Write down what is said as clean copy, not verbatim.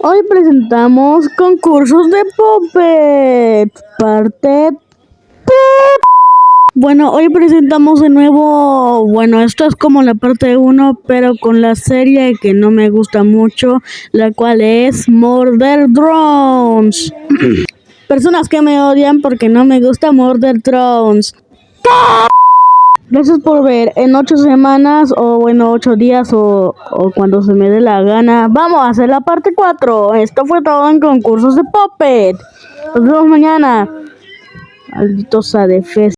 Hoy presentamos concursos de Puppet, parte. Bueno, hoy presentamos de nuevo, esto es como la parte 1, pero con la serie que no me gusta mucho, la cual es Murder Drones. Personas que me odian porque no me gusta Murder Drones. Gracias por ver. En 8 semanas, o 8 días, o cuando se me dé la gana, vamos a hacer la parte 4. Esto fue todo en concursos de Puppet. Nos vemos mañana. Malditos adefes.